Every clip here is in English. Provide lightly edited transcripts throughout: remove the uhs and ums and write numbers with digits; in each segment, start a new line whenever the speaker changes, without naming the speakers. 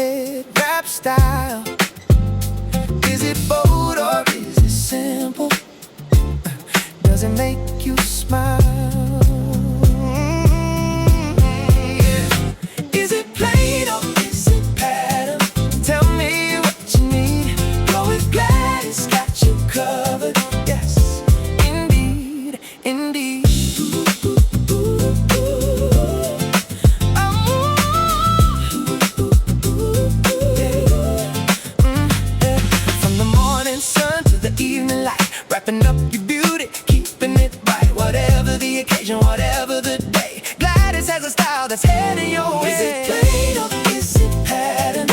head wrap style? Is it bold or is it simple? Does it make you smile? Is it plain or is it pattern? Tell me what you need. Go with Gladys, got you covered. Yes, indeed, indeed. From the morning sun to the evening light, wrapping up your beauty, keeping it right. Whatever the occasion, whatever the day, Gladys has a style that's heading your way. Is it plain or is it pattern?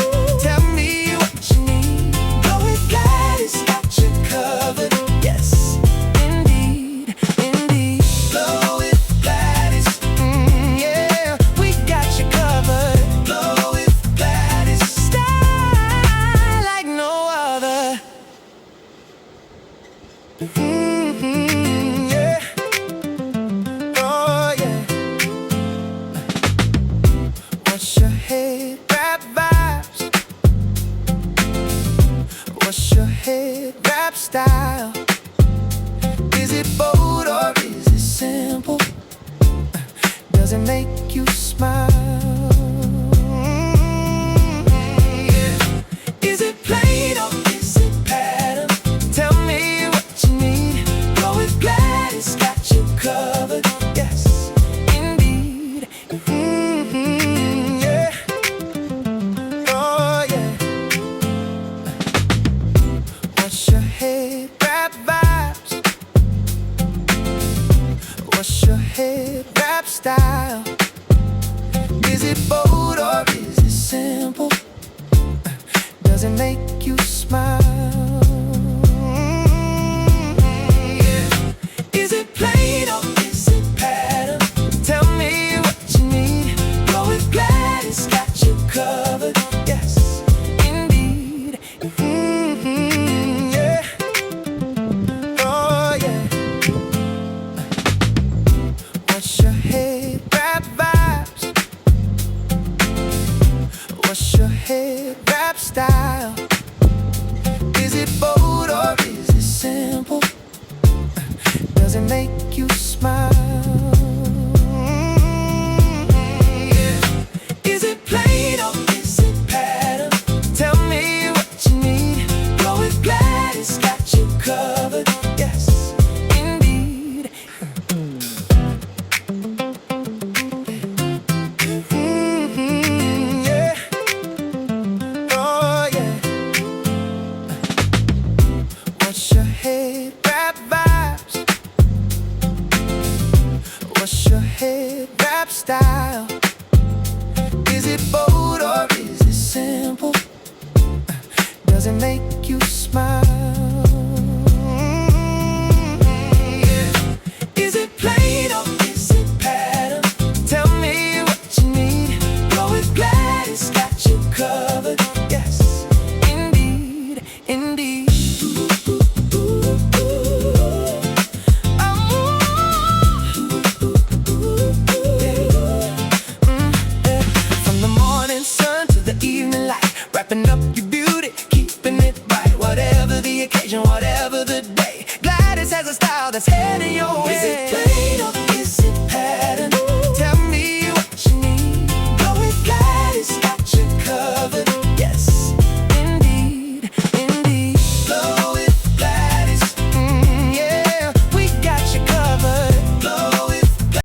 Tell me what you need. Go with Gladys, got you covered. Yes, indeed, indeed. Glow with Gladys, yeah, we got you covered. Glow with Gladys, style like no other. Yeah. Oh yeah. What's your head wrap vibes? What's your head wrap style? Is it bold or is it simple? Does it make you smile? Is it plain or is it pattern? Tell me what you need. Go with Gladys, got you covered. Yes, indeed. Yeah. Oh yeah. What's your head wrap vibes? What's your head wrap style? Is it bold or is it simple? Does it make you smile? Is it plain or is it pattern? Tell me what you need. Go with Gladys, got you covered. Yes, indeed. Yeah. Oh yeah. What's your head wrap vibes? What's your head wrap style? Is it bold or is it simple? Does it make you smile? Is it plain or is it pattern? Tell me what you need. Go with Gladys, got you covered. Yes, indeed. Yeah. Oh yeah. What's your head wrap vibes? What's your head wrap style? Is it bold or is it simple? Does it make you smile? Is it plain or is it pattern? Tell me what you need. Go with Gladys, got you covered. Yes, indeed, indeed. From the morning sun to the evening light, wrapping up your beauty, keeping it right. Whatever the occasion, whatever